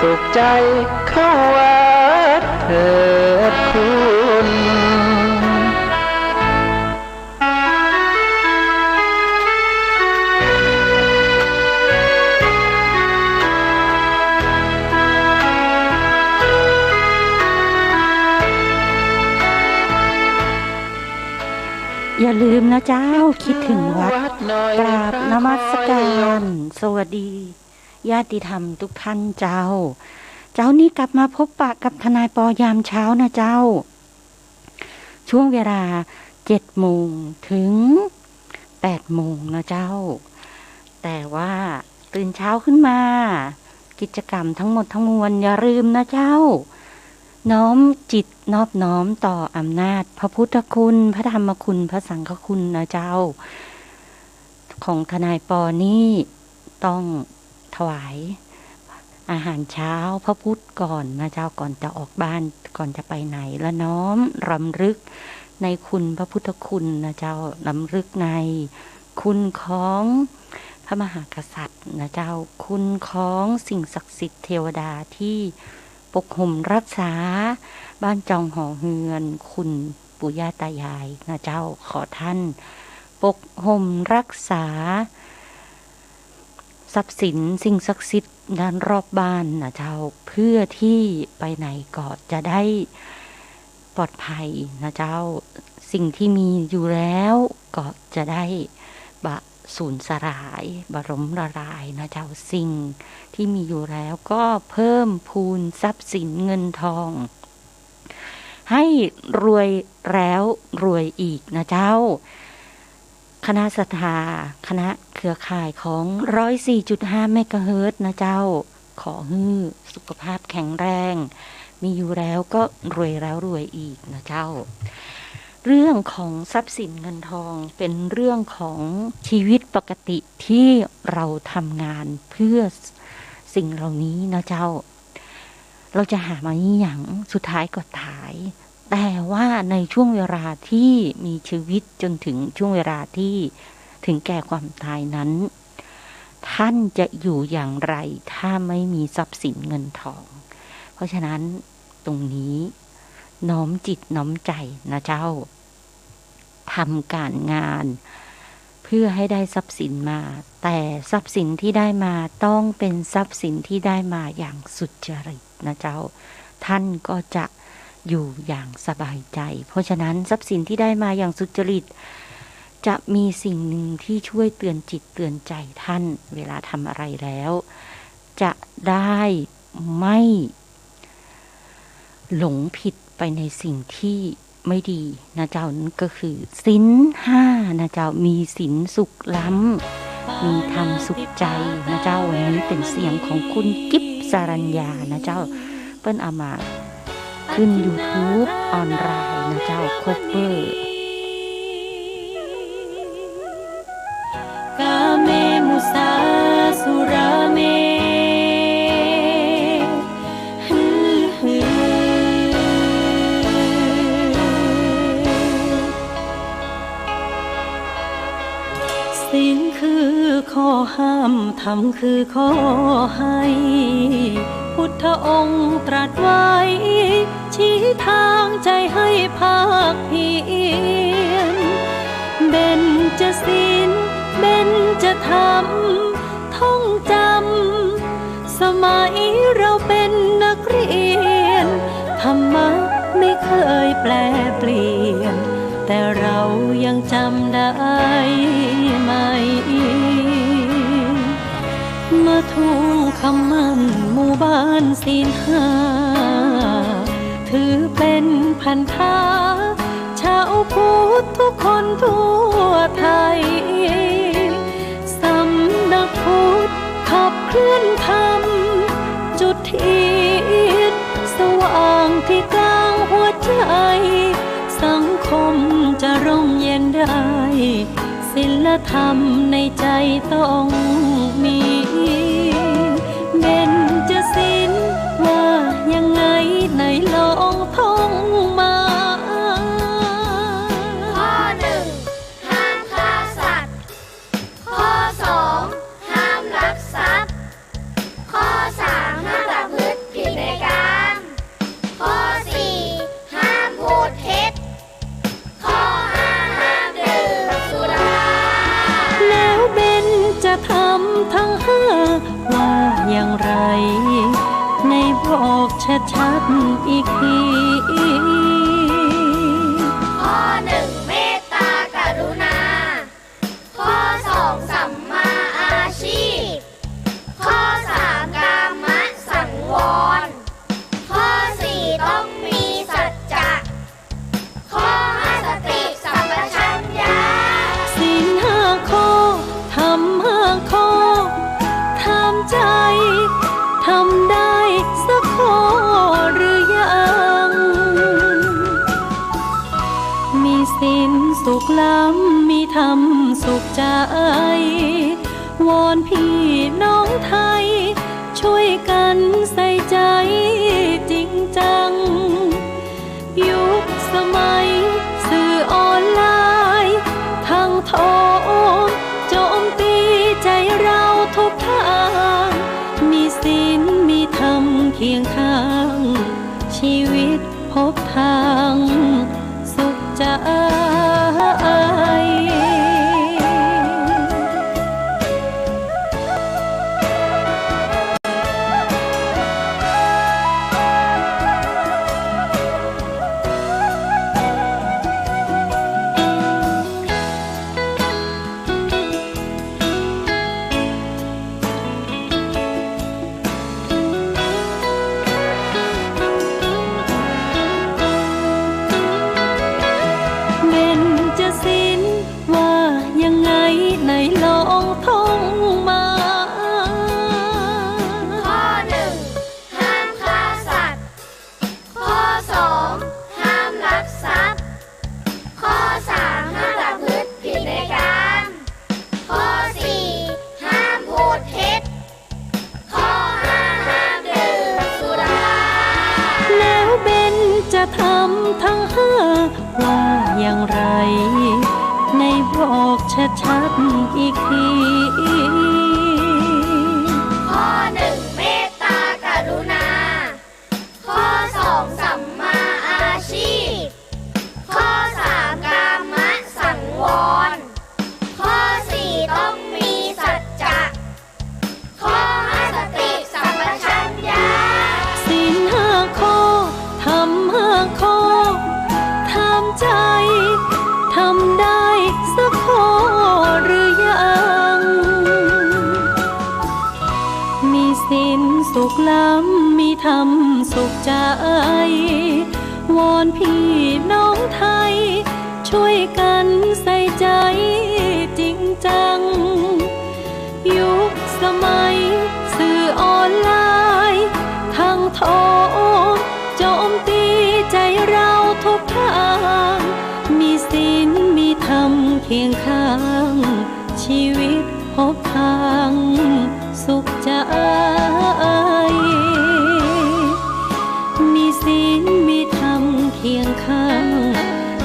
สุขใจเข้าวัดเถิดคุณอย่าลืมนะเจ้าคิดถึงวัดกราบนมัสการสวัสดีญาติธรรมทุกท่านเจ้านี่กลับมาพบปะกับทนายปอยามเช้านะเจ้าช่วงเวลา 7 โมงถึง 8 โมงนะเจ้าแต่ว่าตื่นเช้าขึ้นมากิจกรรมทั้งหมดทั้งมวลอย่าลืมนะเจ้าน้อมจิตนอบน้อมต่ออำนาจพระพุทธคุณพระธรรมคุณพระสังฆคุณนะเจ้าของทนายปอนี่ต้องถวายอาหารเช้าพระพุทธก่อนนะเจ้าก่อนจะออกบ้านก่อนจะไปไหนและน้อมรำลึกในคุณพระพุทธคุณนะเจ้ารำลึกในคุณของพระมหากษัตริย์นะเจ้าคุณของสิ่งศักดิ์สิทธิ์เทวดาที่ปกห่มรักษาบ้านจองหอเฮือนคุณปู่ย่าตายายนะเจ้าขอท่านปกห่มรักษาทรัพย์สินสิ่งศักดิ์สิทธิ์ด้านรอบบ้านนะเจ้าเพื่อที่ไปไหนก็จะได้ปลอดภัยนะเจ้าสิ่งที่มีอยู่แล้วก็จะได้สูญสลายบรมละลายนะเจ้าสิ่งที่มีอยู่แล้วก็เพิ่มพูนทรัพย์สินเงินทองให้รวยแล้วรวยอีกนะเจ้าคณะศรัทธาคณะเครือข่ายของ 104.5 เมกะเฮิรตซ์นะเจ้าขอให้สุขภาพแข็งแรงมีอยู่แล้วก็รวยแล้วรวยอีกนะเจ้าเรื่องของทรัพย์สินเงินทองเป็นเรื่องของชีวิตปกติที่เราทำงานเพื่อสิ่งเหล่านี้นะเจ้าเราจะหามาอย่างสุดท้ายก็ตายแต่ว่าในช่วงเวลาที่มีชีวิตจนถึงช่วงเวลาที่ถึงแก่ความตายนั้นท่านจะอยู่อย่างไรถ้าไม่มีทรัพย์สินเงินทองเพราะฉะนั้นตรงนี้น้อมจิตน้อมใจนะเจ้าทำการงานเพื่อให้ได้ทรัพย์สินมาแต่ทรัพย์สินที่ได้มาต้องเป็นทรัพย์สินที่ได้มาอย่างสุจริตนะเจ้าท่านก็จะอยู่อย่างสบายใจเพราะฉะนั้นทรัพย์สินที่ได้มาอย่างสุจริตจะมีสิ่งหนึ่งที่ช่วยเตือนจิตเตือนใจท่านเวลาทำอะไรแล้วจะได้ไม่หลงผิดไปในสิ่งที่ไม่ดีนะเจ้านั่นก็คือศีล 5นะเจ้ามีศีลสุขล้ำมีธรรมสุขใจนะเจ้าวันนี้เป็นเสียงของคุณกิ๊บสรัญญานะเจ้าเปิ้นเอามาขึ้น YouTube ออนไลน์นะเจ้าโคเวอร์กาเมมุสาสุราเมศีลคือข้อห้ามธรรมคือข้อให้พุทธองค์ตรัสไว้ชี้ทางใจให้ภาคเพียรเบญจศีลเบญจธรรมท่องจำสมัยเราเป็นนักเรียนธรรมะไม่เคยแปลเปลี่ยนแต่เรายังจำได้ไหมมาทวงคำมั่นหมู่บ้านศีล 5ถือเป็นพันธะชาวพุทธทุกคนทั่วไทยสำนักพุทธขับเคลื่อนธรรมจุดเทียนสว่างที่กลางหัวใจสังคมจะร่มเย็นได้ศีลธรรมในใจต้องมีเบญจศีลว่ายังไงไหนลองท่องมาข้อ 1 ห้ามฆ่าสัตว์ข้อ 2 ห้ามลักทรัพย์ข้อ 3 ห้ามประพฤติ ชัดๆอีกทีข้อหนึ่งเมตตากรุณาข้อสองสัมมาอาชีพข้อสามกามสังวรข้อสี่ต้องมีสัจจะข้อห้าสติสัมปชัญญะศีลห้าข้อธรรมห้าข้อทำใจทำได้สักข้อหรือยังมีศีลสุขล้ำมีธรรมสุขใจวอนพี่น้องไทยช่วยกันใส่ใจจริงจังยุคสมัยสื่อออนไลน์ทางโทรโจมตีใจเราทุกทางมีศีลมีธรรมเคียงข้างชีวิตพบทางสุขใจทั้งห้าว่าอย่างไรในบอกชัดๆอีกทีข้อหนึ่งเมตตากรุณาข้อสองสัมมาอาชีพข้อสามกามสังวรข้อสี่ต้องมีสัจจะข้อห้าสติสัมปชัญญะศีลห้าข้อธรรมห้าข้อทำใจทำได้สักข้อหรือยังมีศีลสุขล้ำมีธรรมสุขใจวอนพี่น้องไทยช่วยกันใส่ใจจริงจังยุคสมัยสื่อออนไลน์ทางโทรโจมตีใจเราทุกทางมีศีลมีธรรมเคียงข้างชีวิตพบทางสุขใจมีศีลมีธรรมเคียงข้าง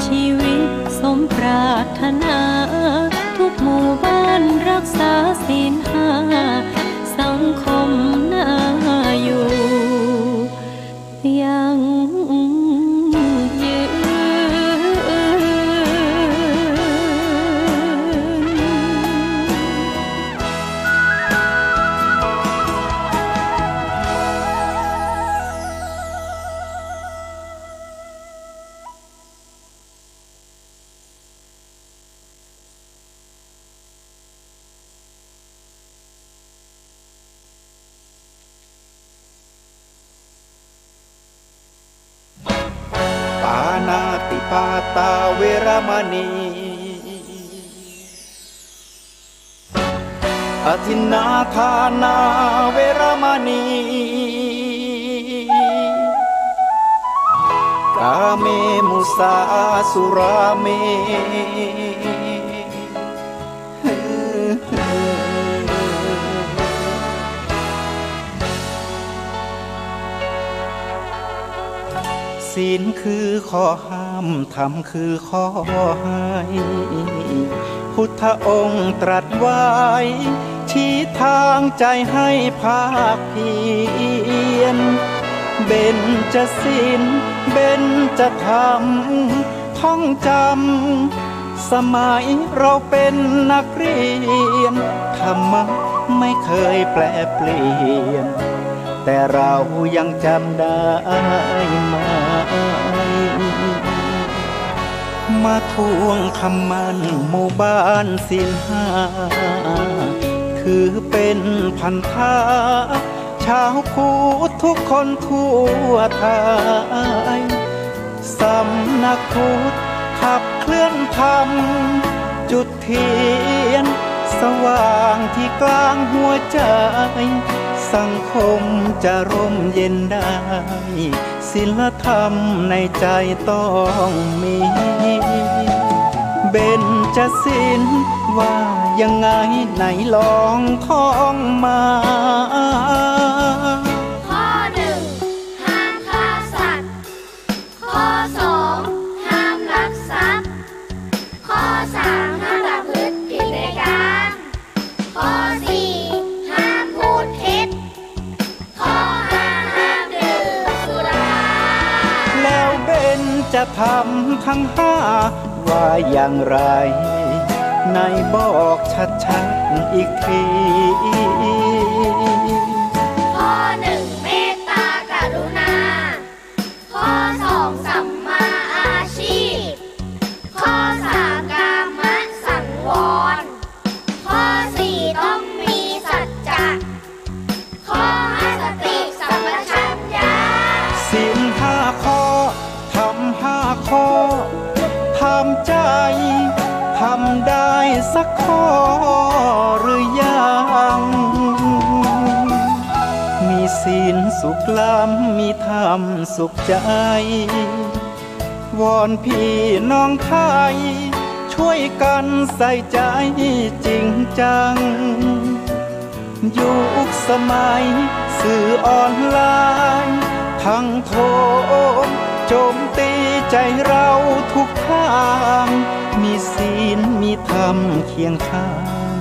ชีวิตสมปรารถนาทุกหมู่บ้านรักษาศีลห้าสังคมน่าอยู่ยังยืนปาตาเวรมณีอทินนาทานาเวรมณีกาเมมุสาสุราเมศีลคือข้อห้ามธรรมคือข้อให้พุทธองค์ตรัสไว้ชี้ทางใจให้ภาคเพียรเบญจศีลเบญจธรรมท่องจำสมัยเราเป็นนักเรียนธรรมะไม่เคยแปรเปลี่ยน แต่เรายังจำได้ไหมมาทวงคำมันหมู่บ้านศีลห้าถือเป็นพันธะชาวพุทธทุกคนทั่วไทยสำนักพุทธขับเคลื่อนธรรมจุดเทียนสว่างที่กลางหัวใจสังคมจะร่มเย็นได้ศีลธรรมในใจต้องมีเบญจศีลว่ายังไงไหนลองท่องมาข้อหนึ่งห้ามฆ่าสัตว์ข้อสองห้ามลักทรัพย์ข้อสามห้ามประพฤติผิดในกามข้อสี่ห้ามพูดเท็จข้อห้าห้ามดื่มสุราแล้วเบญจะทำทั้งห้าว่าอย่างไรในบอกชัดๆอีกทีข้อหนึ่งเมตตากรุณาข้อสองสัมมาอาชีพข้อสามกามสังวรข้อสี่ต้องมีสัจจะข้อห้าสติสัมปชัญญะศีลห้าข้อทำห้าข้อทำใจทำได้สักข้อหรือยังมีศีลสุขล้ำมีธรรมสุขใจวอนพี่น้องไทยช่วยกันใส่ใจจริงจังยุคสมัยสื่อออนไลน์ทั้งโทรโจมตีใจเราทุกทางมีศีลมีธรรมเคียงข้าง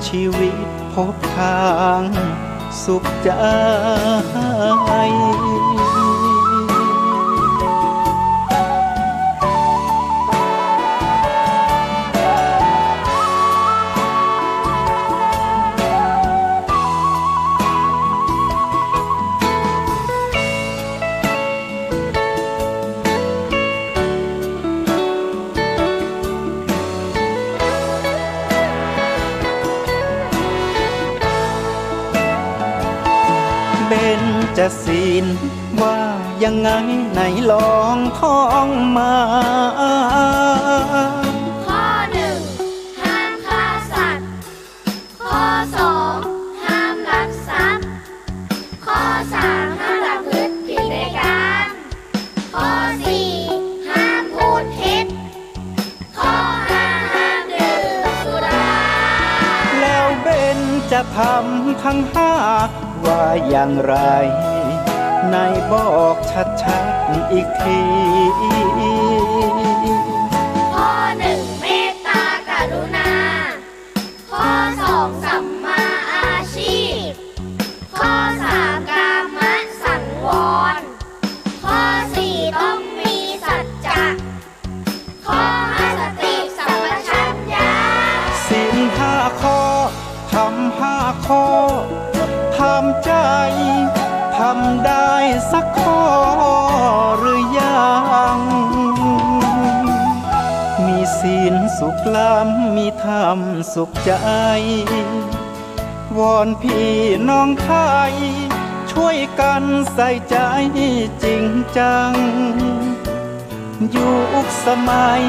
ชีวิตพบทางสุขใจเบญจศีลว่ายังไงไหนลองท่องมาข้อหนึ่งห้ามฆ่าสัตว์ข้อสองห้ามลักทรัพย์ข้อสามห้ามประพฤติผิดในกามข้อสี่ห้ามพูดเท็จข้อห้าห้ามดื่มสุราแล้วเบญจะทำทั้งห้าว่าอย่างไรในบอกชัดๆอีกทีข้อหนึ่งเมตตากรุณาข้อสองสัมมาอาชีพข้อสามกามสังวรข้อสี่ต้องมีสัจจะข้อห้าสติสัมปชัญญะศีลห้าข้อทำห้าข้อทำใจทำได้สักข้อหรือยังมีศีลสุขล้ำมีธรรมสุขใจวอนพี่น้องไทยช่วยกันใส่ใจจริงจังยุคสมัย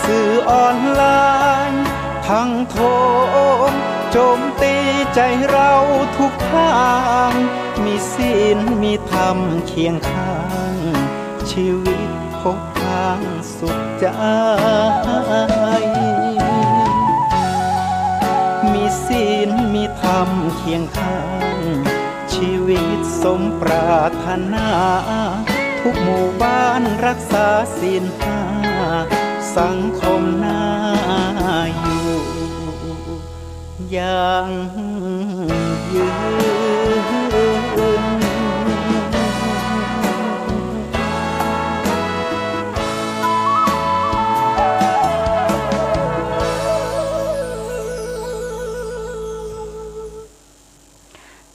สื่อออนไลน์ทั้งโทรโจมตีใจเราทุกทางมีศีลมีธรรมเคียงข้างชีวิตพบทางสุขใจมีศีลมีธรรมเคียงข้างชีวิตสมปรารถนาทุกหมู่บ้านรักษาศีลห้าสังคมน่าอยู่ยังยืน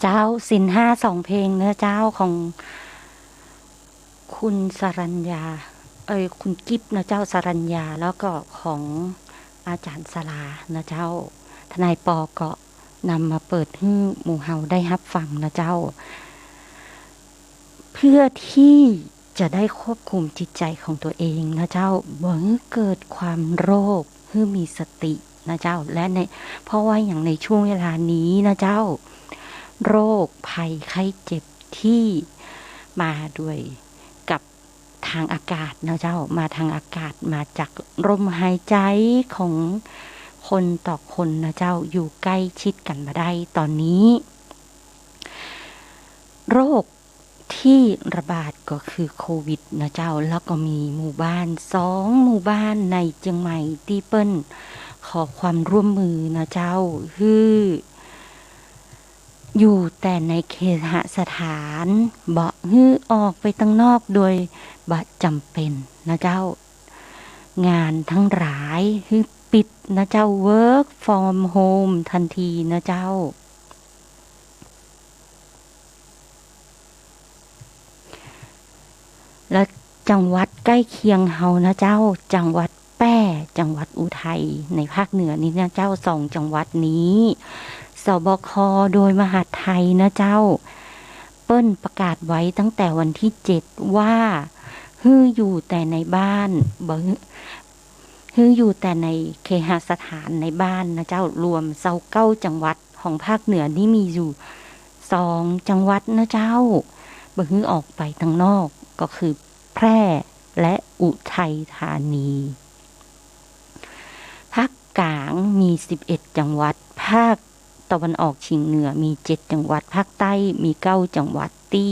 เจ้า ศีลห้าสองเพลงนะเจ้าของคุณสรัญญาคุณกิฟนะเจ้าสรัญญาแล้วก็ของอาจารย์สลานะเจ้าทนายปอก็นำมาเปิดให้หมู่เฮาได้รับฟังนะเจ้าเพื่อที่จะได้ควบคุมจิตใจของตัวเองนะเจ้าบ่ให้เกิดความโรคให้มีสตินะเจ้าและเพราะว่าอย่างในช่วงเวลานี้นะเจ้าโรคภัยไข้เจ็บที่มาด้วยกับทางอากาศนะเจ้ามาทางอากาศมาจากลมหายใจของคนต่อคนนะเจ้าอยู่ใกล้ชิดกันมาได้ตอนนี้โรคที่ระบาดก็คือโควิดนะเจ้าแล้วก็มีหมู่บ้าน2หมู่บ้านในเชียงใหม่ที่เปิ้นขอความร่วมมือนะเจ้าคืออยู่แต่ในเคหสถานบ่ฮื้อออกไปตั้งนอกโดยบ่จำเป็นนะเจ้างานทั้งหลายคือปิดนะเจ้า work from home ทันทีนะเจ้าและจังหวัดใกล้เคียงเฮานะเจ้าจังหวัดแป้จังหวัดอุทัยในภาคเหนือนี่นะเจ้า2จังหวัดนี้สบคโดยมหาดไทยนะเจ้าเปิ้นประกาศไว้ตั้งแต่วันที่7ว่าฮื้ออยู่แต่ในบ้านบ่ฮื้ออยู่แต่ในเคหสถานในบ้านนะเจ้ารวม29จังหวัดของภาคเหนือนี่มีอยู่2จังหวัดนะเจ้าบ่ฮื้อออกไปทางนอกก็คือแพร่และอุทัยธานีภาคกลางมี11จังหวัดภาคตะวันออกเฉียงเหนือมี7จังหวัดภาคใต้มี9จังหวัดที่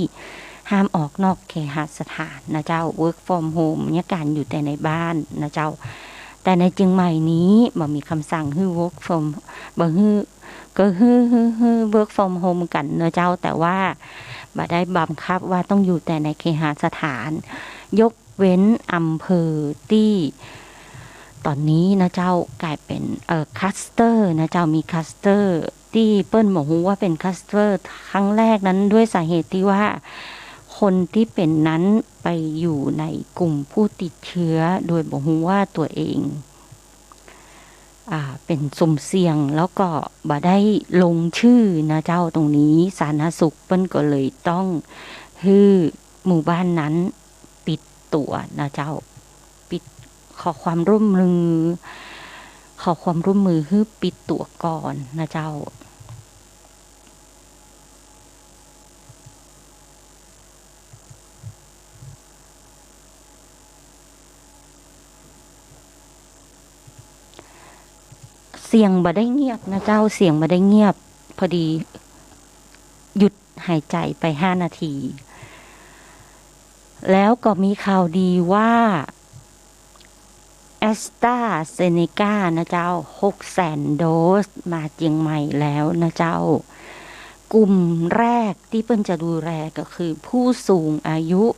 ห้ามออกนอกเคหสถานนะเจ้า work from home เนี่ยการอยู่แต่ในบ้านนะเจ้าแต่ในเชียงใหม่นี้บ่มีคำสั่งให้ work from บ่ฮื้อก็ฮื้อ work from home กันนะเจ้าแต่ว่าบ่ได้บังคับว่าต้องอยู่แต่ในเคหสถานยกเว้นอำเภอที่ตอนนี้นะเจ้ากลายเป็นคลัสเตอร์นะเจ้ามีคลัสเตอร์ที่เปิ้นบ่ฮู้ว่าเป็นคลัสเตอร์ครั้งแรกนั้นด้วยสาเหตุที่ว่าคนที่เป็นนั้นไปอยู่ในกลุ่มผู้ติดเชื้อโดยบ่ฮู้ว่าตัวเองเป็นสุ่มเสี่ยงแล้วก็บ่ได้ลงชื่อนะเจ้าตรงนี้สาธารณสุขเปิ้นก็เลยต้องฮื้อหมู่บ้านนั้นปิดตัวนะเจ้าปิดขอความร่วมมือฮื้อปิดตัวก่อนนะเจ้าเสียงบ่ได้เงียบนะเจ้าเสียงบ่ได้เงียบพอดีหยุดหายใจไป5นาทีแล้วก็มีข่าวดีว่าแอสตราเซเนกานะเจ้า 600,000 โดสมาเชียงใหม่แล้วนะเจ้ากลุ่มแรกที่เปิ้นจะดูแลก็คือผู้สูงอายุ60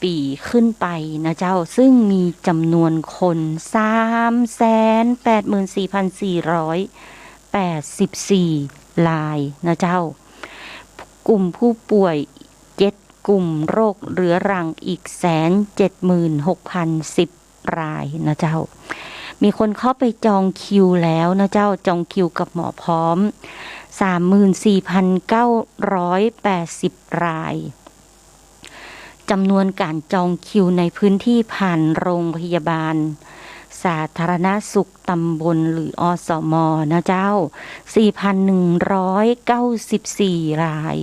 ปีขึ้นไปนะเจ้าซึ่งมีจำนวนคน 384,484 รายนะเจ้ากลุ่มผู้ป่วย7กลุ่มโรคเรื้อรังอีก 176,010 รายนะเจ้ามีคนเข้าไปจองคิวแล้วนะเจ้าจองคิวกับหมอพร้อม 34,980 รายจำนวนการจองคิวในพื้นที่ผ่านโรงพยาบาลสาธารณสุขตำบลหรืออสมนะเจ้า 4,194 ราย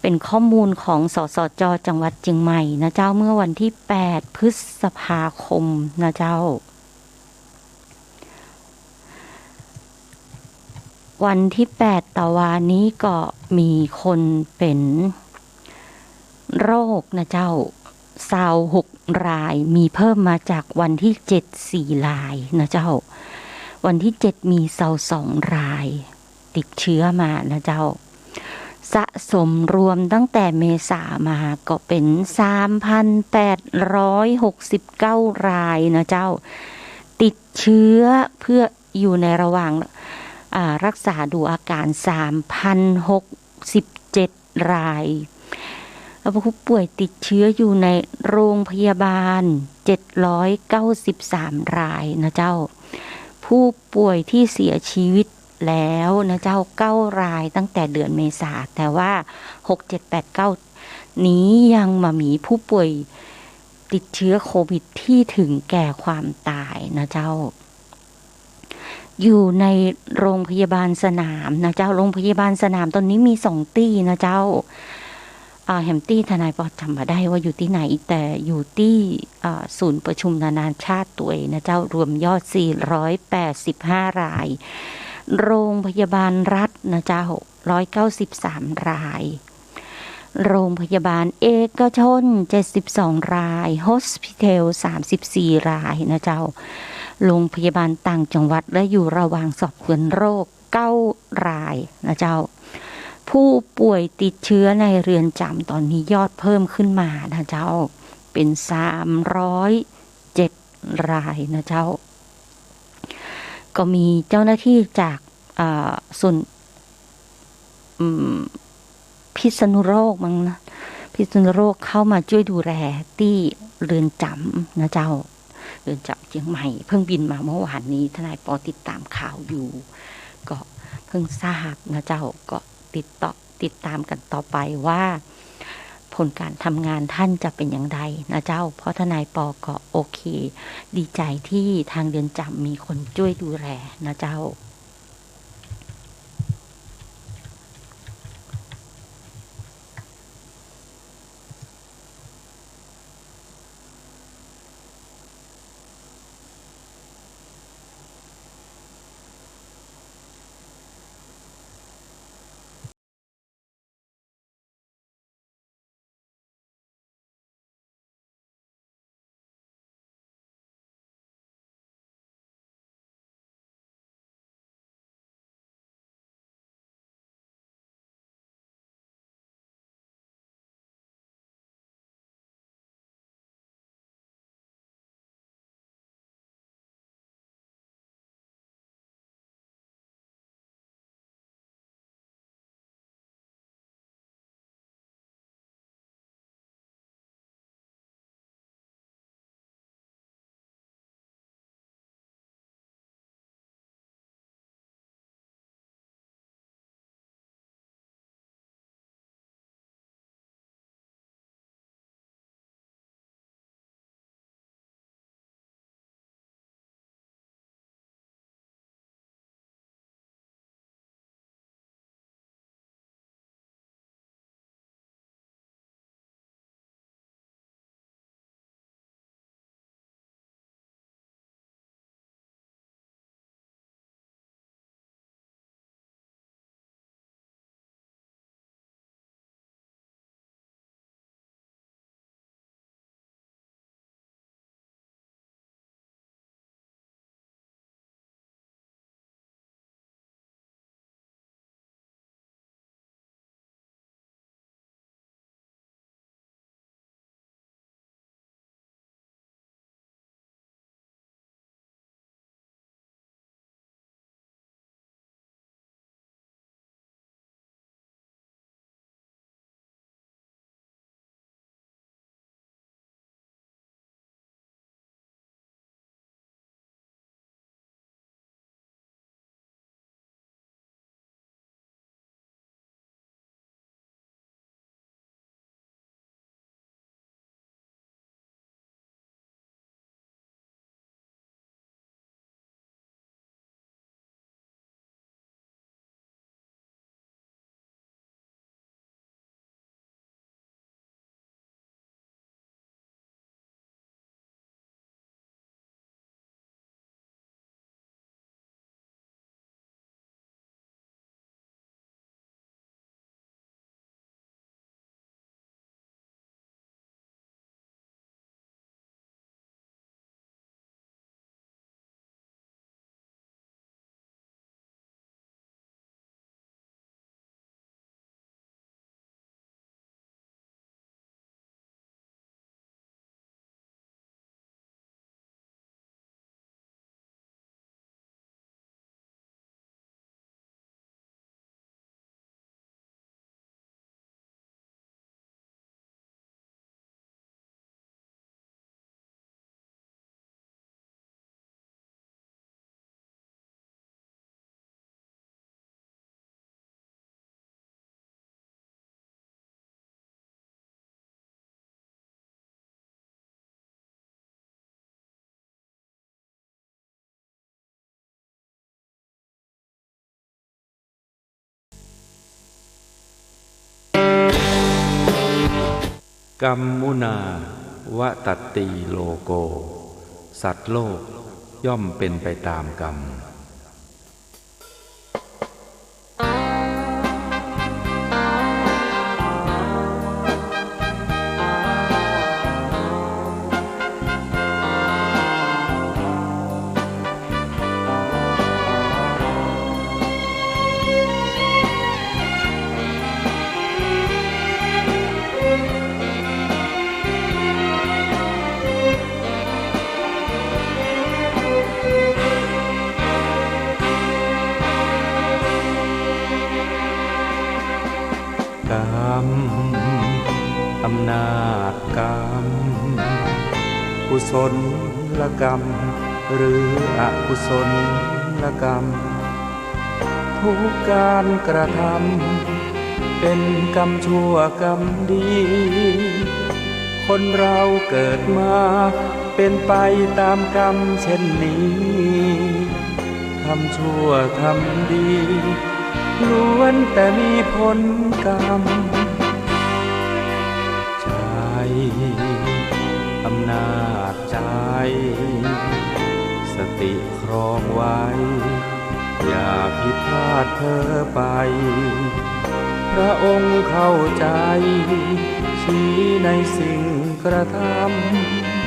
เป็นข้อมูลของสสจ.จังหวัดเชียงใหม่นะเจ้าเมื่อวันที่8พฤษภาคมนะเจ้าวันที่8ตะวานี้ก็มีคนเป็นโรคนะเจ้า26 รายมีเพิ่มมาจากวันที่7 4 รายนะเจ้าวันที่7มี22 รายติดเชื้อมานะเจ้าสะสมรวมตั้งแต่เมษามาก็เป็น 3,869 รายนะเจ้าติดเชื้อเพื่ออยู่ในระหว่าง รักษาดูอาการ 3,067 รายแล้วผู้ป่วยติดเชื้ออยู่ในโรงพยาบาล793 รายนะเจ้าผู้ป่วยที่เสียชีวิตแล้วนะเจ้า9 รายตั้งแต่เดือนเมษาแต่ว่า6 7 8 9นี้ยังมามีผู้ป่วยติดเชื้อโควิดที่ถึงแก่ความตายนะเจ้าอยู่ในโรงพยาบาลสนามนะเจ้าโรงพยาบาลสนามตอนนี้มี2 ตี้นะเจ้าแฮมตี้ทนายปอจำมาได้ว่าอยู่ที่ไหนแต่อยู่ที่ศูนย์ประชุมนานาชาติตัวเองนะเจ้ารวมยอด485 รายโรงพยาบาลรัฐนะเจ้า193 รายโรงพยาบาลเอกชน72 รายโฮสพิทอล34 รายนะเจ้าโรงพยาบาลต่างจังหวัดและอยู่ระหว่างสอบสวนโรค9 รายนะเจ้าผู้ป่วยติดเชื้อในเรือนจำตอนนี้ยอดเพิ่มขึ้นมานะเจ้าเป็น307 รายนะเจ้าก็มีเจ้าหน้าที่จากส่วนพิษณุโลกมั้งนะพิษณุโลกเข้ามาช่วยดูแลที่เรือนจำนะเจ้าเรือนจำเชียงใหม่เพิ่งบินมาเมื่อวานนี้ทนายปอติดตามข่าวอยู่ก็เพิ่งทราบนะเจ้าก็ติดตามกันต่อไปว่าผลการทำงานท่านจะเป็นอย่างไรนะเจ้าเพราะทนายปอก็โอเคดีใจที่ทางเรือนจำมีคนช่วยดูแลนะเจ้า กัมมุนาวะตัตติโลโกสัตว์โลกย่อมเป็นไปตามกรรมกรรมอำนาจกรรมกุศลกรรมหรืออกุศลกรรมทุกการกระทำเป็นกรรมชั่วกรรมดีคนเราเกิดมาเป็นไปตามกรรมเช่นนี้ทำชั่วทำดีล้วนแต่มีผลกรรมใจอำนาจใจสติครองไว้อย่าผิดพลาดเพ้อไปพระองค์เข้าใจชี้ในสิ่งกระท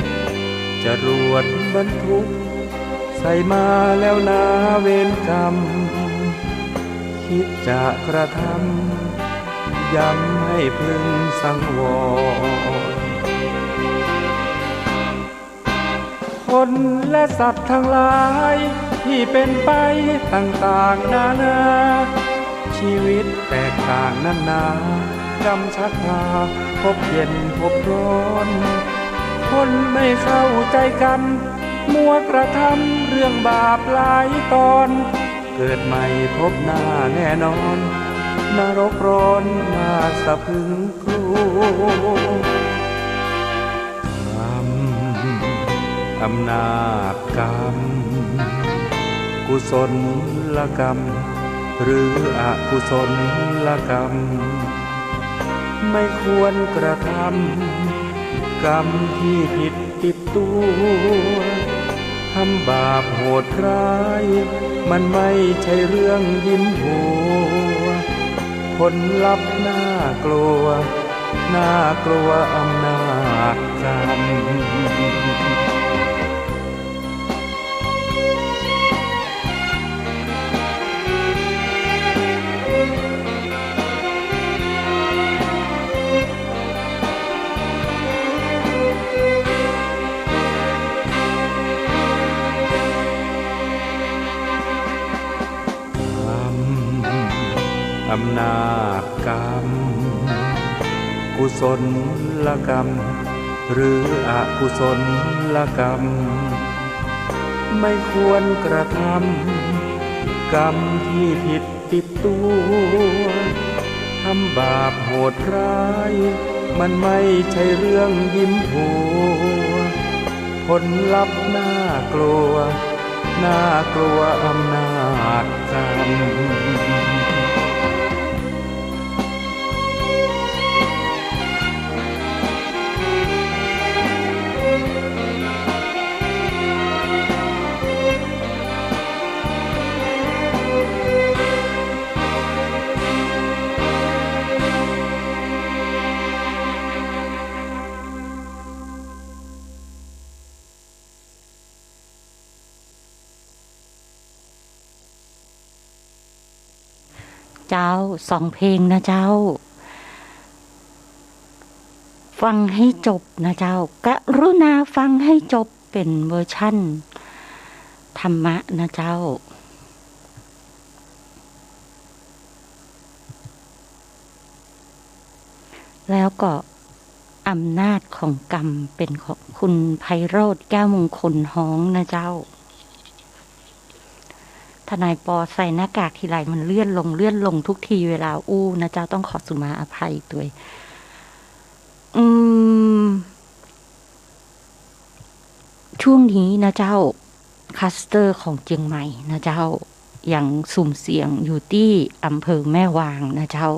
ำจรวดบรรทุกใส่มาแล้วนาเวรกรรมคิดจะกระทำย้ำให้พึงสังวรคนและสัตว์ทั้งหลายที่เป็นไปต่างๆนานาชีวิตแตกต่างนานากรรมชักพาพบเย็นพบร้อนคนไม่เข้าใจกันมัวกระทำเรื่องบาปหลายตอนเกิดใหม่พบหน้าแน่นอนนรกร้อนน่าสะพรึงกลัวกรรมอำนาจกรรมกุศลกรรมหรืออกุศลกรรมไม่ควรกระทำกรรมที่ผิดติดตัวทำบาปโหดร้ายมันไม่ใช่เรื่องยิ้มหัวผลลัพธ์น่ากลัวน่ากลัวอำนาจกรรมอำนาจกรรมกุศลกรรมหรืออกุศลกรรมไม่ควรกระทำกรรมที่ผิดติดตัวทำบาปโหดร้ายมันไม่ใช่เรื่องยิ้มหัวผลลัพธ์น่ากลัวน่ากลัวอำนาจกรรมเจ้า2 เพลงนะเจ้าฟังให้จบนะเจ้ากรุณาฟังให้จบเป็นเวอร์ชั่นธรรมะนะเจ้าแล้วก็อำนาจของกรรมเป็นของคุณไพโรจน์แก้วมงคลฮ้องนะเจ้าทนายปอใส่หน้ากากทีไรมันเลื่อนลงทุกทีเวลาอู้นะเจ้าต้องขอสุมาอภัยด้วยช่วงนี้นะเจ้าคัสเตอร์ของเจียงใหม่นะเจ้ายังสุ่มเสี่ยงอยู่ที่อำเภอแม่วางนะเจ้า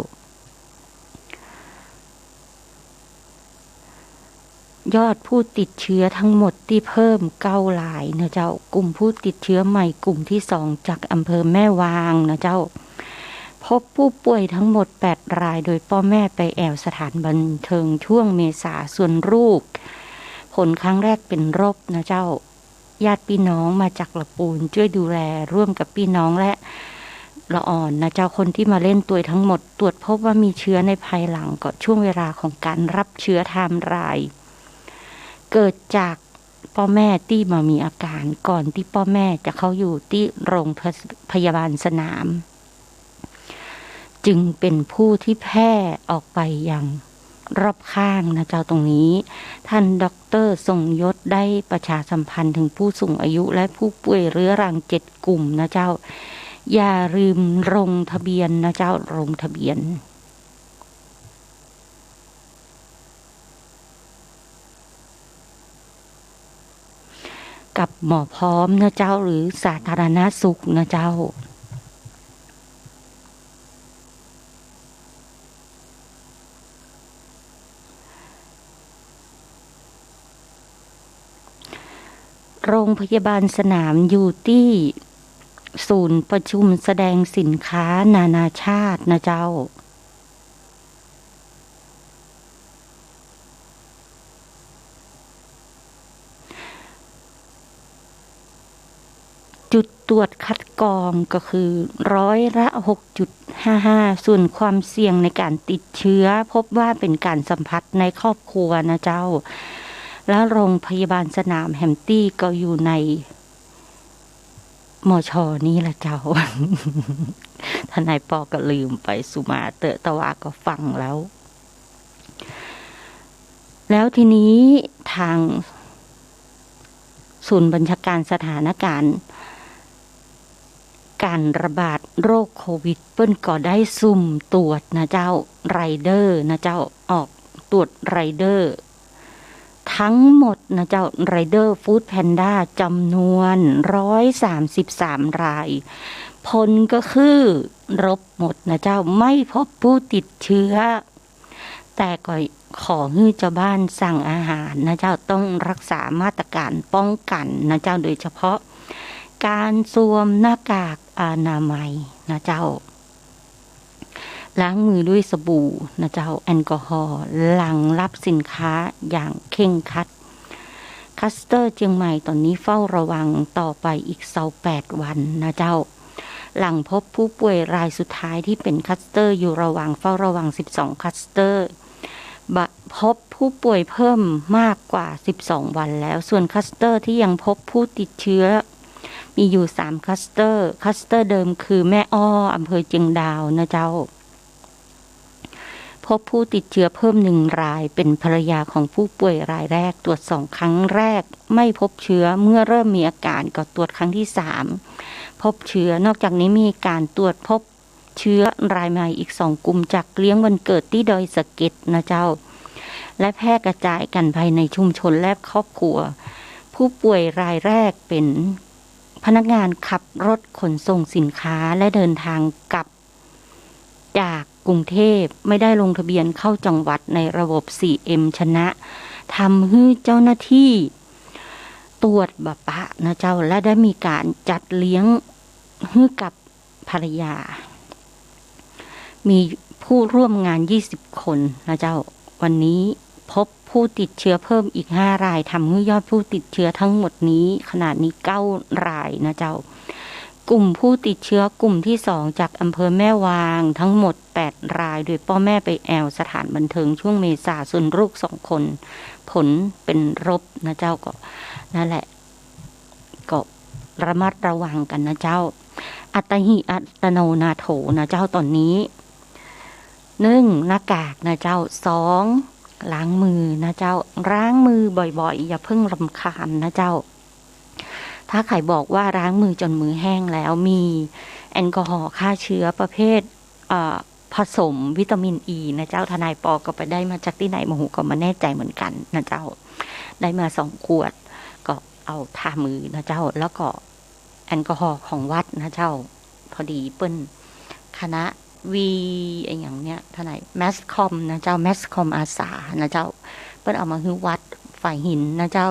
ยอดผู้ติดเชื้อทั้งหมดที่เพิ่ม9 รายนะเจ้ากลุ่มผู้ติดเชื้อใหม่กลุ่มที่2จากอำเภอแม่วางนะเจ้าพบผู้ป่วยทั้งหมด8 รายโดยพ่อแม่ไปแอวสถานบันเทิงช่วงเมษาส่วนลูกผลครั้งแรกเป็นลบนะเจ้าญาติพี่น้องมาจากละปูนช่วยดูแลร่วมกับพี่น้องและละอ่อนนะเจ้าคนที่มาเล่นตัวทั้งหมดตรวจพบว่ามีเชื้อในภายหลังก็ช่วงเวลาของการรับเชื้อไทม์ไลน์เกิดจากพ่อแม่ที่มามีอาการก่อนที่พ่อแม่จะเข้าอยู่ที่โรงพยาบาลสนามจึงเป็นผู้ที่แพร่ออกไปอย่างรอบข้างนะเจ้าตรงนี้ท่านดร.ทรงยศได้ประชาสัมพันธ์ถึงผู้สูงอายุและผู้ป่วยเรื้อรัง7 กลุ่มนะเจ้าอย่าลืมลงทะเบียนนะเจ้าลงทะเบียนกับหมอพร้อมนะเจ้าหรือสาธารณสุขนะเจ้าโรงพยาบาลสนามอยู่ที่ศูนย์ประชุมแสดงสินค้านานาชาตินะเจ้าจุดตรวจคัดกรองก็คือ6.55%ส่วนความเสี่ยงในการติดเชื้อพบว่าเป็นการสัมผัสในครอบครัวนะเจ้าและโรงพยาบาลสนามแฮมตี้ก็อยู่ในมช.นี้แหละเจ้า ทนายปอก็ลืมไปสุมาเตอะตะวาก็ฟังแล้วทีนี้ทางศูนย์บัญชาการสถานการณ์การระบาดโรคโควิดเปิ้นก็ได้สุ่มตรวจนะเจ้าไรเดอร์นะเจ้าออกตรวจไรเดอร์ทั้งหมดนะเจ้าไรเดอร์ฟู้ดแพนด้าจำนวน133 รายผลก็คือลบหมดนะเจ้าไม่พบผู้ติดเชื้อแต่ก็ขอให้เจ้าบ้านสั่งอาหารนะเจ้าต้องรักษามาตรการป้องกันนะเจ้าโดยเฉพาะการสวมหน้ากากอนามัยนะเจ้าล้างมือด้วยสบู่นะเจ้าแอลกอฮอล์หลังรับสินค้าอย่างเคร่งครัดคัสเตอร์เชียงใหม่ตอนนี้เฝ้าระวังต่อไปอีก28 วันนะเจ้าหลังพบผู้ป่วยรายสุดท้ายที่เป็นคัสเตอร์อยู่ระหว่างเฝ้าระวัง12 คัสเตอร์พบผู้ป่วยเพิ่มมากกว่า12 วันแล้วส่วนคัสเตอร์ที่ยังพบผู้ติดเชื้อมีอยู่3 คัสเตอร์เดิมคือแม่อ้ออำเภอเชียงดาวนะเจ้าพบผู้ติดเชื้อเพิ่ม1 รายเป็นภรรยาของผู้ป่วยรายแรกตรวจ2 ครั้งแรกไม่พบเชื้อเมื่อเริ่มมีอาการก็ตรวจครั้งที่3พบเชื้อนอกจากนี้มีการตรวจพบเชื้อรายใหม่อีก2 กลุ่มจากเลี้ยงวันเกิดที่ดอยสะเก็ดนะเจ้าและแพร่กระจายกันภายในชุมชนและครอบครัวผู้ป่วยรายแรกเป็นพนักงานขับรถขนส่งสินค้าและเดินทางกลับจากกรุงเทพไม่ได้ลงทะเบียนเข้าจังหวัดในระบบ 4M ชนะทำให้เจ้าหน้าที่ตรวจบัปะนะเจ้าและได้มีการจัดเลี้ยงให้กับภรรยามีผู้ร่วมงาน20 คนนะเจ้าวันนี้พบผู้ติดเชื้อเพิ่มอีก5 รายทำให้ยอดผู้ติดเชื้อทั้งหมดนี้ขนาดนี้9 รายนะเจ้ากลุ่มผู้ติดเชื้อกลุ่มที่2จากอำเภอแม่วางทั้งหมด8 รายโดยพ่อแม่ไปแอวสถานบันเทิงช่วงเมษาส่วนลูก2 คนผลเป็นลบนะเจ้าก็นั่นแหละก็ระมัดระวังกันนะเจ้าอัตหิอัตโนนาโถนะเจ้าตอนนี้1หน้ากากนะเจ้า2ล้างมือนะเจ้าล้างมือบ่อยๆอย่าเพิ่งรำคาญนะเจ้าถ้าใครบอกว่าล้างมือจนมือแห้งแล้วมีแอลกอฮอล์ฆ่าเชื้อประเภทผสมวิตามินอ e ีนะเจ้าทนายปอก็ไปได้มาจากที่ไหนมาหูก็มาแน่ใจเหมือนกันนะเจ้าได้มา2 ขวดก็เอาทามือนะเจ้าแล้วก็แอลกอฮอล์ของวัดนะเจ้าพอดีเปิ้นคณะวีอย่างเนี้ยทนายแมสคอมนะเจ้าแมสคอมอาสานะเจ้าเปิ้นเอามาให้วัด ฝ่ายหินนะเจ้า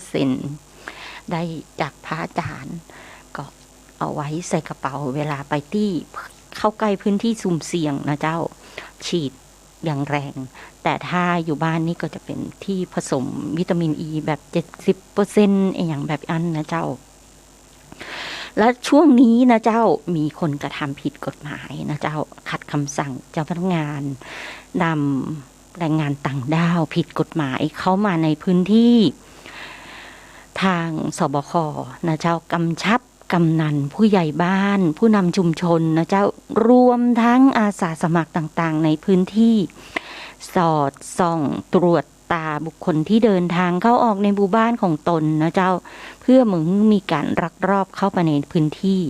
75% ได้จากพระอาจารย์ก็เอาไว้ใส่กระเป๋าเวลาไปที่เข้าใกล้พื้นที่สุ่มเสี่ยงนะเจ้าฉีดอย่างแรงแต่ถ้าอยู่บ้านนี่ก็จะเป็นที่ผสมวิตามินอีแบบ 70% อย่างแบบอันนะเจ้าและช่วงนี้นะเจ้ามีคนกระทำผิดกฎหมายนะเจ้าขัดคำสั่งเจ้าพนักงานนำแรงงานต่างด้าวผิดกฎหมายเข้ามาในพื้นที่ทางสบคนะเจ้ากำชับกำนันผู้ใหญ่บ้านผู้นำชุมชนนะเจ้ารวมทั้งอาสาสมัครต่างๆในพื้นที่สอดส่องตรวจตาบุคคลที่เดินทางเข้าออกในหมู่บ้านของตนนะเจ้าเพื่อมึงมีการลักลอบเข้าไปในพื้นที่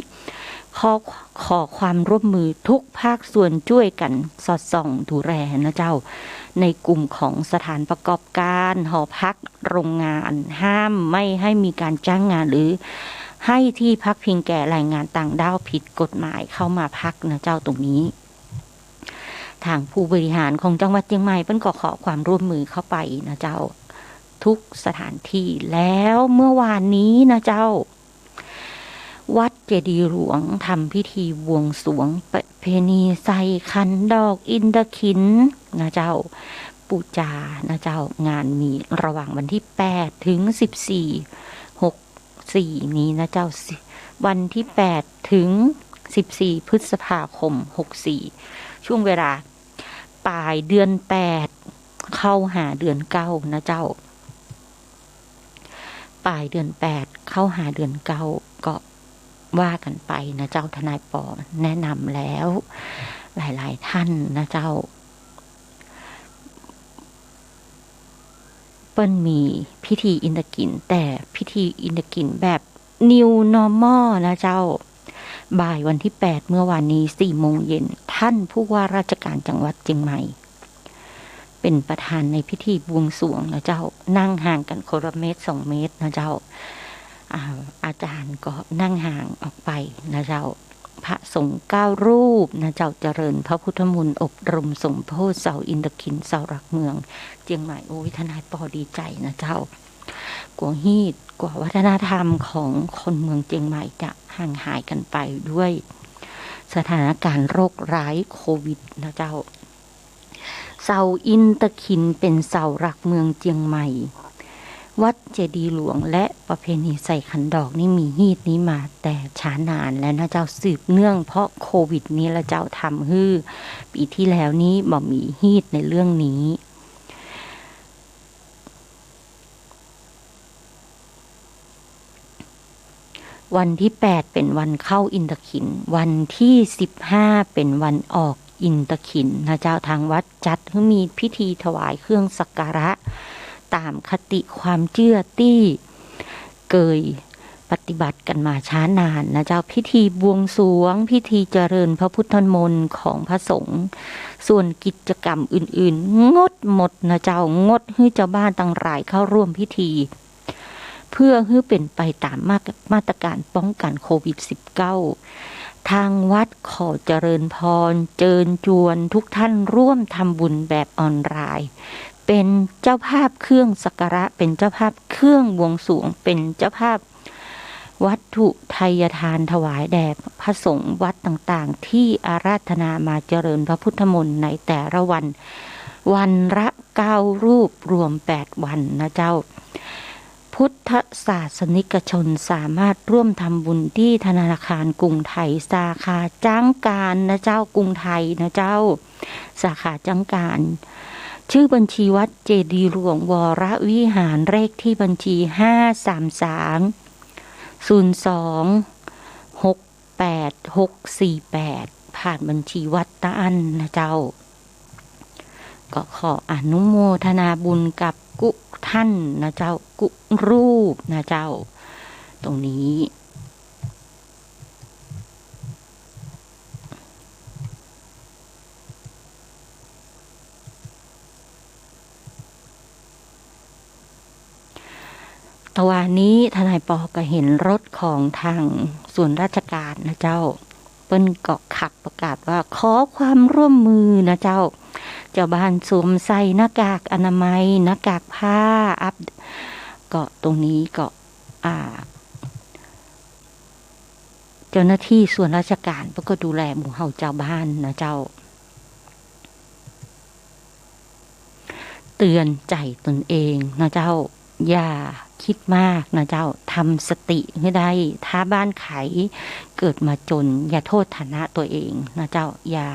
ขอความร่วมมือทุกภาคส่วนช่วยกันสอดส่องดูแลนะเจ้าในกลุ่มของสถานประกอบการหอพักโรงงานห้ามไม่ให้มีการจ้างงานหรือให้ที่พักพิงแก่แรงงานต่างด้าวผิดกฎหมายเข้ามาพักนะเจ้าตรงนี้ทางผู้บริหารของจังหวัดเชียงใหม่เพิ่นก็ขอความร่วมมือเข้าไปนะเจ้าทุกสถานที่แล้วเมื่อวานนี้นะเจ้าวัดเจดีย์หลวงทำพิธีบวงสรวงประเพณีใส่ขันดอกอินทขิฬนะเจ้าปูจานะเจ้างานมีระหว่างวันที่8ถึง14/6/4นี้นะเจ้าวันที่8ถึง14พฤษภาคม64ช่วงเวลาปลายเดือน8เข้าหาเดือน9นะเจ้าปลายเดือน8เข้าหาเดือน9ก็ว่ากันไปนะเจ้าทนายปอแนะนำแล้วหลายๆท่านนะเจ้าเปิ้ลมีพิธีอินทกินแต่พิธีอินทกินแบบ New Normal นะเจ้าบ่ายวันที่8เมื่อวานนี้ 4 โมงเย็นท่านผู้ว่าราชการจังหวัดเชียงใหม่เป็นประธานในพิธีบวงสรวงนะเจ้านั่งห่างกันคนละเมตร2 เมตรนะเจ้าอาจารย์ก็นั่งห่างออกไปนะเจ้าพระสงฆ์9 รูปนะเจ้าเจริญพระพุทธมนต์อบรมสมโภชเสาอินทขิฬเสาหลักเมืองเชียงใหม่โอ้ยทนายปอดีใจนะเจ้ากว่าฮีดกว่าวัฒนธรรมของคนเมืองเชียงใหม่จะห่างหายกันไปด้วยสถานการณ์โรคร้ายโควิดนะเจ้าเสาอินทขิฬเป็นเสาหลักเมืองเชียงใหม่วัดเจดีย์หลวงและประเพณีใส่ขันดอกนี่มีฮีตนี้มาแต่ช้านานแล้วนะเจ้าสืบเนื่องเพราะโควิดนี้ละเจ้าทำฮื้อปีที่แล้วนี้บ่มีฮีตในเรื่องนี้วันที่8เป็นวันเข้าอินทขิฬวันที่15เป็นวันออกอินทขิฬนะเจ้าทางวัดจัดให้มีพิธีถวายเครื่องสักการะตามคติความเชื่อที่เคยปฏิบัติกันมาช้านานนะเจ้าพิธีบวงสรวงพิธีเจริญพระพุทธมนต์ของพระสงฆ์ส่วนกิจกรรมอื่นๆงดหมดนะเจ้างดให้เจ้าบ้านต่างหลายเข้าร่วมพิธีเพื่อให้เป็นไปตามมาตรการป้องกันโควิด -19 ทางวัดขอเจริญพรเชิญชวนทุกท่านร่วมทำบุญแบบออนไลน์เป็นเจ้าภาพเครื่องสักการะเป็นเจ้าภาพเครื่องบวงสรวงเป็นเจ้าภาพวัตถุไทยทานถวายแด่พระสงฆ์วัดต่างๆที่อาราธนามาเจริญพระพุทธมนต์ในแต่ละวันละ9 รูปรวม8 วันนะเจ้าพุทธศาสนิกชนสามารถร่วมทำบุญที่ธนาคารกรุงไทยสาขาจ้างการนะเจ้ากรุงไทยนะเจ้าสาขาจ้างการชื่อบัญชีวัดเจดีย์หลวงวรวิหารเลขที่บัญชี533-02-68648ผ่านบัญชีวัดตะอันนะเจ้าก็ขออนุโมทนาบุญกับกุท่านนะเจ้ากุรูปนะเจ้าตรงนี้ตะวันนี้ทนายปอก็เห็นรถของทางส่วนราชการนะเจ้าเปิ้นก็ขับประกาศว่าขอความร่วมมือนะเจ้า เจ้าบ้านสวมใส่หน้ากากอนามัยหน้ากากผ้าก็ตรงนี้ก็เจ้าหน้าที่ส่วนราชการก็ดูแลหมู่เฮาเจ้าบ้านนะเจ้าเตือนใจตนเองนะเจ้าอย่าคิดมากนะเจ้าทำสติให้ได้ถ้าบ้านไขเกิดมาจนอย่าโทษฐานะตัวเองนะเจ้าอย่า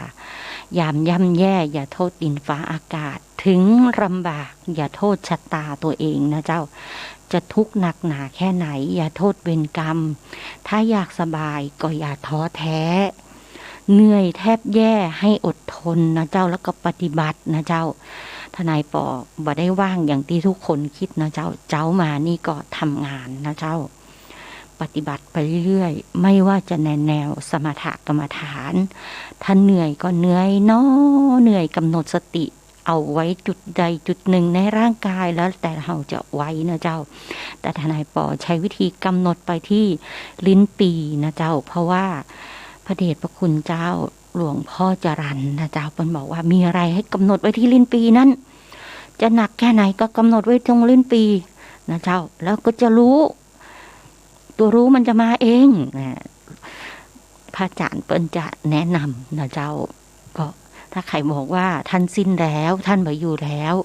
ยามย่ำแย่อย่าโทษดินฟ้าอากาศถึงลำบากอย่าโทษชะตาตัวเองนะเจ้าจะทุกข์หนักหนาแค่ไหนอย่าโทษเวรกรรมถ้าอยากสบายก็อย่าท้อแท้เหนื่อยแทบแย่ให้อดทนนะเจ้าแล้วก็ปฏิบัตินะเจ้าทนายปอบ่ได้ว่างอย่างที่ทุกคนคิดนะเจ้ามานี่ก็ทำงานนะเจ้าปฏิบัติไปเรื่อยๆไม่ว่าจะแนวสมถกรรมฐานถ้าเหนื่อยก็เหนื่อยเหนื่อยกำหนดสติเอาไว้จุดใดจุดหนึ่งในร่างกายแล้วแต่เราจะไว้นะเจ้าแต่ทนายปอใช้วิธีกำหนดไปที่ลิ้นปีนะเจ้าเพราะว่าพระเดชพระคุณเจ้าหลวงพ่อจรัญนะเจ้าเพิ่นบอกว่ามีอะไรให้กำหนดไว้ที่ลิ้นปีนั้นจะหนักแค่ไหนก็กำหนดไว้ตรงลิ้นปีนะเจ้าแล้วก็จะรู้ตัวรู้มันจะมาเองพระอาจารย์เปิ้นจะแนะนำนะเจ้าก็ถ้าใครบอกว่าท่านสิ้นแล้วท่านไปอยู่แล้ว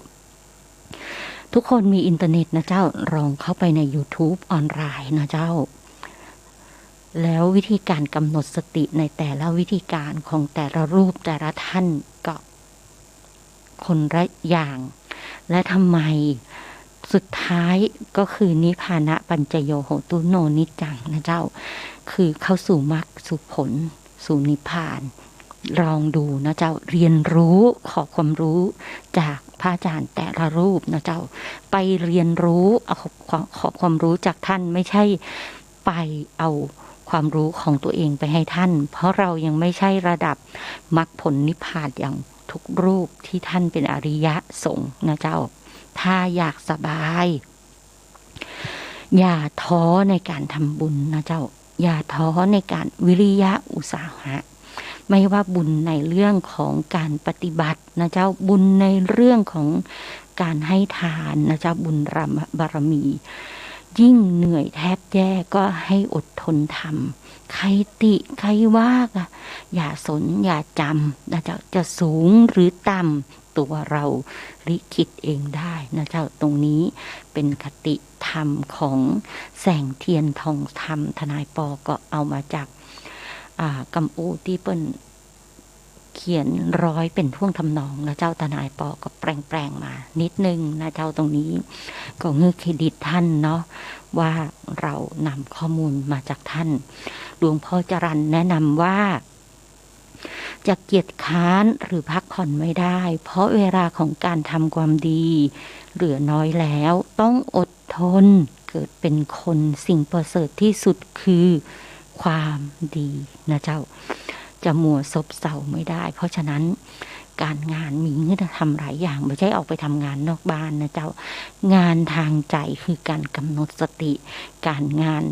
ทุกคนมีอินเทอร์เน็ตนะเจ้าลองเข้าไปใน YouTube ออนไลน์นะเจ้าแล้ววิธีการกำหนดสติในแต่ละวิธีการของแต่ละรูปแต่ละท่านก็คนละอย่างและทำไมสุดท้ายก็คือนิพพานะปัญจโยโหตุโนนิจจังนะเจ้าคือเข้าสู่มรรคสู่ผลสู่นิพพานลองดูนะเจ้าเรียนรู้ขอความรู้จากพระอาจารย์แต่ละรูปนะเจ้าไปเรียนรู้ขอความรู้จากท่านไม่ใช่ไปเอาความรู้ของตัวเองไปให้ท่านเพราะเรายังไม่ใช่ระดับมรรคผลนิพพานอย่างทุกรูปที่ท่านเป็นอริยสงฆ์นะเจ้าถ้าอยากสบายอย่าท้อในการทำบุญนะเจ้าอย่าท้อในการวิริยะอุตสาหะไม่ว่าบุญในเรื่องของการปฏิบัตินะเจ้าบุญในเรื่องของการให้ทานนะเจ้าบุญบารมียิ่งเหนื่อยแทบแย่ก็ให้อดทนทำใครติใครว่าอย่าสนอย่าจำนะเจ้าจะสูงหรือต่ำตัวเราลิขิตเองได้นะเจ้าตรงนี้เป็นคติธรรมของแสงเทียนทองธรรมทนายปอก็เอามาจากกัมพูที่เปิ้นเขียนร้อยเป็นท่วงทำนองนะเจ้าทนายปอก็แปลงมานิดนึงนะเจ้าตรงนี้ก็เงือกเครดิตท่านเนาะว่าเรานำข้อมูลมาจากท่านหลวงพ่อจรัญแนะนำว่าจะเกียจค้านหรือพักผ่อนไม่ได้เพราะเวลาของการทำความดีเหลือน้อยแล้วต้องอดทนเกิดเป็นคนสิ่งประเสริฐที่สุดคือความดีนะเจ้าจะมัวซบเซาไม่ได้เพราะฉะนั้นการงานมีเงื่อนทำหลายอย่างไม่ใช่ออกไปทำงานนอกบ้านนะเจ้างานทางใจคือการกำหนดสติการงาน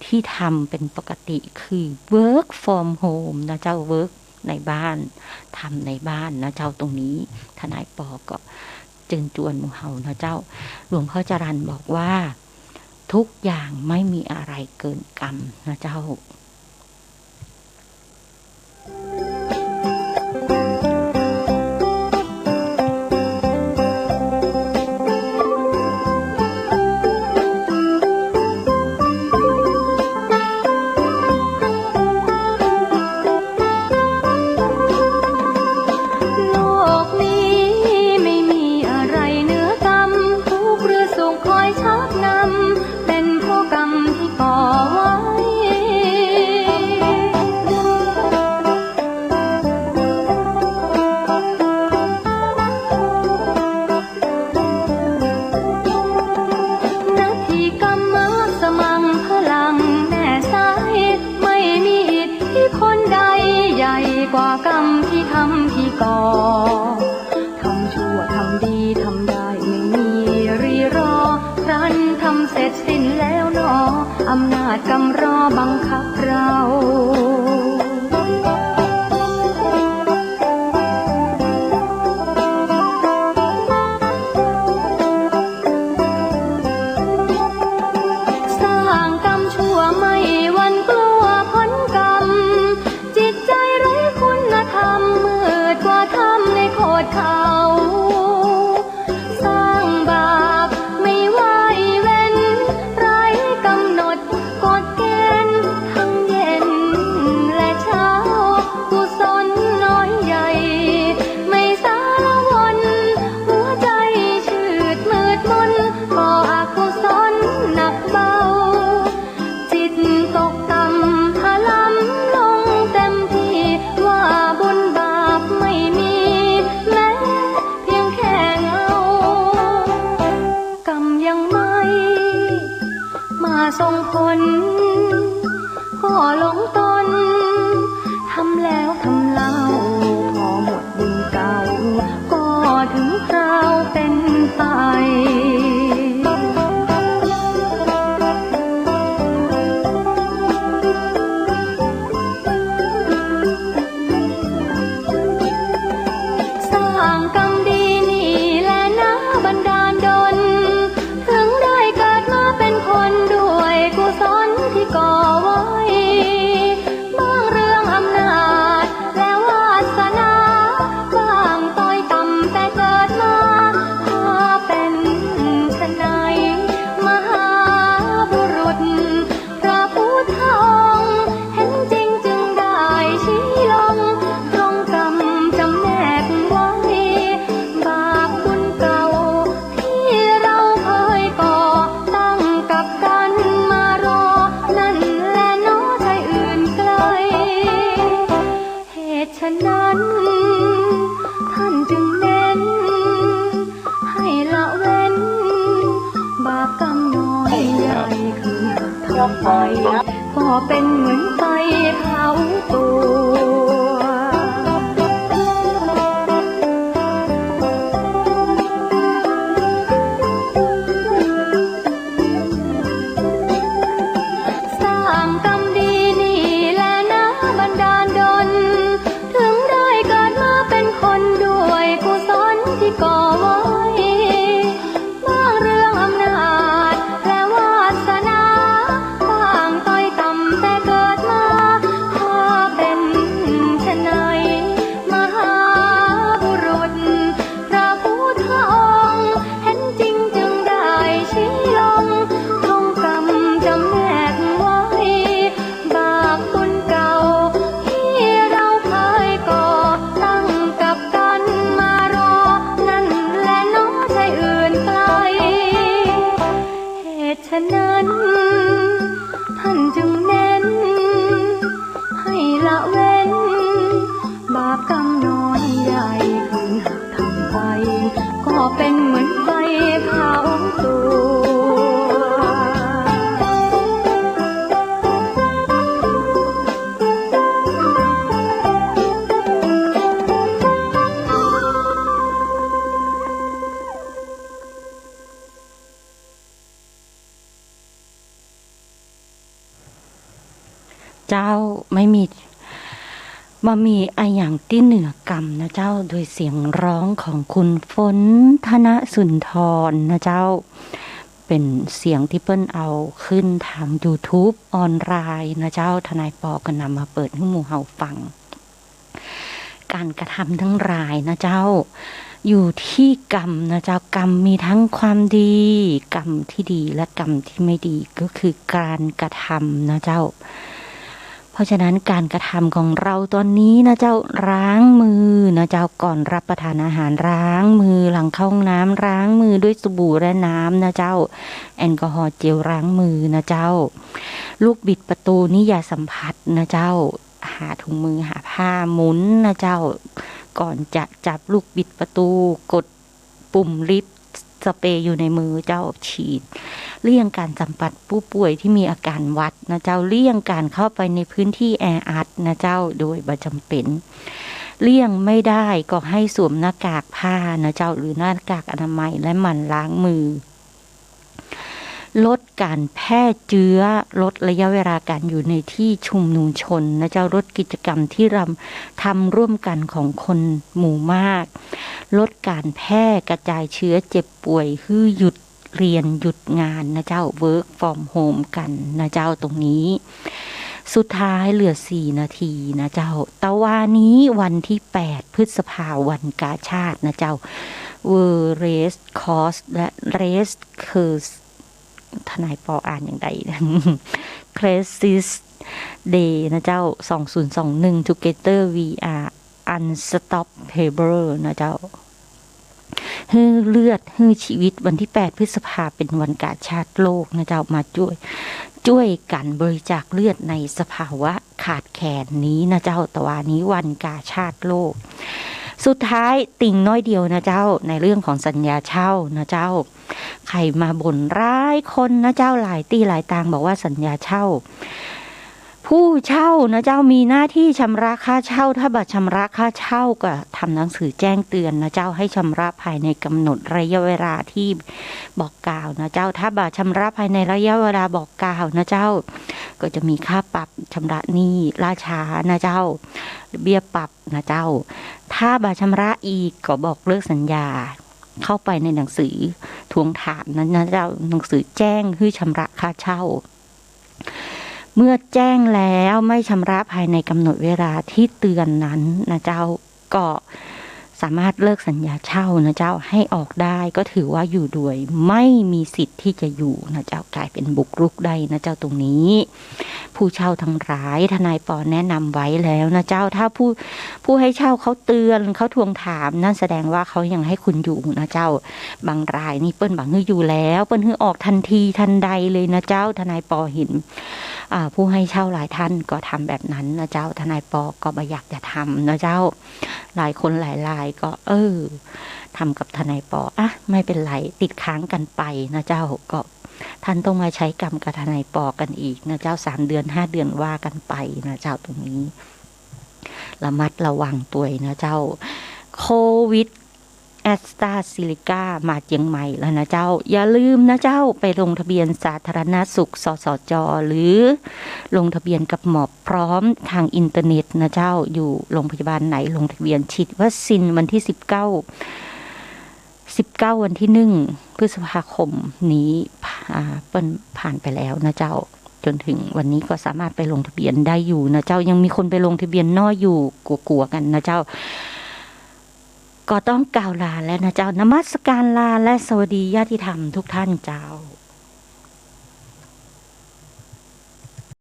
ที่ทำเป็นปกติคือ work from home นะเจ้า work ในบ้านทำในบ้านนะเจ้าตรงนี้ทนายปอก็จึงจวนหมู่เฮานะเจ้าหลวงพ่อจรัญบอกว่าทุกอย่างไม่มีอะไรเกินกรรมนะเจ้าอำนาจกำรอบังคับเรา ส่งผลก็หลงตนทำแล้วทำเล่าพอหมดบุญเก่าก็ถึงคราวเป็นไปสร้างกรรมดีนี่แหละนะบันดาลดลถึงได้เกิดมาเป็นคนด้วยกุศลที่ก่อไว้บางเรื่องอำนาจและวาสนาบางต้อยต่ำแต่เกิดมาถ้าเป็นไฉนมหาบุรุษพระพุทธองค์เห็นจริงจึงได้ชี้ลงตรงกรรมจำแนกไว้บาปบุญเก่าที่เราเคยก่อตั้งกับกันมารอนั่นแหละเนาะใช่อื่นไกลเหตุฉะนั้นท่านจึงเน้นให้ละเว้นบาปกรรมน้อยใหญ่คือทำไปก็เป็นเหมือนไฟเผาตัว สร้างกรรมดีนี่แหละนะบันดาลดลถึงได้เกิดมาเป็นคนด้วยกุศลที่ก่อไว้บางเรื่องอำนาจและวาสนาบางต้อยต่ำแต่เกิดมาถ้าเป็นไฉนมหาบุรุษพระพุทธองค์เห็นจริงจึงได้ชี้ลงตรงกรรมจำแนกไว้บาปบุญเก่าที่เราเคยก่อตั้งกับกันมารอนั่นแหละเนาะใช่อื่นไกลเหตุฉะนั้นท่านจึงเน้นให้ละเว้นบาปกรรมน้อยใหญ่คือหากทำไปก็เป็นเหมือนไฟเผาตัว เจ้าไม่มีมามีอะอย่างที่เหนือกรรมนะเจ้าโดยเสียงร้องของคุณฝนธนสุนทรนะเจ้าเป็นเสียงที่เปิ้นเอาขึ้นทาง YouTube ออนไลน์นะเจ้าทนายปอก็นำมาเปิดให้หมู่เฮาฟังการกระทำทั้งหลายนะเจ้าอยู่ที่กรรมนะเจ้ากรรมมีทั้งความดีกรรมที่ดีและกรรมที่ไม่ดีก็คือการกระทำนะเจ้าเพราะฉะนั้นการกระทำของเราตอนนี้นะเจ้าล้างมือนะเจ้าก่อนรับประทานอาหารล้างมือหลังเข้าห้องน้ำล้างมือด้วยสบู่และน้ำนะเจ้าแอลกอฮอล์เจลล้างมือนะเจ้าลูกบิดประตูนี่อย่าสัมผัสนะเจ้าหาถุงมือหาผ้าหมุนนะเจ้าก่อนจะจับลูกบิดประตูกดปุ่มลิฟต์สเปรย์อยู่ในมือเจ้าฉีดเลี่ยงการสัมผัสผู้ป่วยที่มีอาการหวัดนะเจ้าเลี่ยงการเข้าไปในพื้นที่แออัดนะเจ้าโดยบ่จำเป็นเลี่ยงไม่ได้ก็ให้สวมหน้ากากผ้านะเจ้าหรือหน้ากากอนามัยและหมั่นล้างมือลดการแพร่เชื้อลดระยะเวลาการอยู่ในที่ชุมนุมชนนะเจ้าลดกิจกรรมที่เราทำร่วมกันของคนหมู่มากลดการแพร่กระจายเชื้อเจ็บป่วยคือหยุดเรียนหยุดงานนะเจ้า work from home กันนะเจ้าตรงนี้สุดท้ายเหลือ4 นาทีนะเจ้าตะวันนี้วันที่8 พฤษภาคมวันกาชาตินะเจ้า World Red Cross และ Red Crossทนายปออ่านอย่างไร Crisis Day นะเจ้า2021 Together we are unstoppable นะเจ้าฮื้อเลือดฮื้อชีวิตวันที่8 พฤษภาเป็นวันกาชาติโลกนะเจ้ามาช่วยกันบริจาคเลือดในสภาวะขาดแคลนนี้นะเจ้าตะวันนี้วันกาชาติโลก สุดท้ายติ่งน้อยเดียวนะเจ้าในเรื่องของสัญญาเช่านะเจ้าใครมาบ่นร้ายคนนะเจ้าหลายตีหลายตางบอกว่าสัญญาเช่าผู้เช่านะเจ้ามีหน้าที่ชำระค่าเช่าถ้าบัตรชำระค่าเช่าก็ทำหนังสือแจ้งเตือนนะเจ้าให้ชำระภายในกำหนดระยะเวลาที่บอกกล่าวนะเจ้าถ้าบัตรชำระภายในระยะเวลาบอกกล่าวนะเจ้าก็จะมีค่าปรับชำระหนี้ล่าช้านะเจ้าเบี้ยปรับนะเจ้าถ้าบัตรชำระอีกก็บอกเลิกสัญญาเข้าไปในหนังสือทวงถามนะเจ้าหนังสือแจ้งให้ชำระค่าเช่าเมื่อแจ้งแล้วไม่ชำระภายในกำหนดเวลาที่เตือนนั้นนะเจ้าก็สามารถเลิกสัญญาเช่านะเจ้าให้ออกได้ก็ถือว่าอยู่โดยไม่มีสิทธิ์ที่จะอยู่นะเจ้ากลายเป็นบุกรุกได้นะเจ้าตรงนี้ผู้เช่าทั้งหลายทนายปอแนะนำไว้แล้วนะเจ้าถ้าผู้ให้เช่าเขาเตือนเขาทวงถามนั่นแสดงว่าเขายังให้คุณอยู่นะเจ้าบางรายนี่เปิ้นบางฮื้ออยู่แล้วเปิ้นฮื้อออกทันทีทันใดเลยนะเจ้าทนายปอเห็นผู้ให้เช่าหลายท่านก็ทำแบบนั้นนะเจ้าทนายปอก็ไม่อยากจะทำนะเจ้าหลายคนหลายรายก็ทำกับทนายปอไม่เป็นไรติดค้างกันไปนะเจ้าก็ท่านต้องมาใช้กรรมกับทนายปอกันอีกนะเจ้า3 เดือน5 เดือนว่ากันไปนะเจ้าตรงนี้ระมัดระวังตัวนะเจ้าโควิดแอสตราเซเนกามาเจียงใหม่แล้วนะเจ้าอย่าลืมนะเจ้าไปลงทะเบียนสาธารณสุขสสจ.หรือลงทะเบียนกับหมอพร้อมทางอินเทอร์เน็ตนะเจ้าอยู่โรงพยาบาลไหนลงทะเบียนฉีดวัคซีนวันที่19วันที่1 พฤษภาคมนี้ผ่านไปแล้วนะเจ้าจนถึงวันนี้ก็สามารถไปลงทะเบียนได้อยู่นะเจ้ายังมีคนไปลงทะเบียนน้อยอยู่กลัวๆกันนะเจ้าก็ต้องกล่าวลาแล้วนะเจ้านมัสการลาและสวัสดีญาติธรรมทุกท่านเจ้า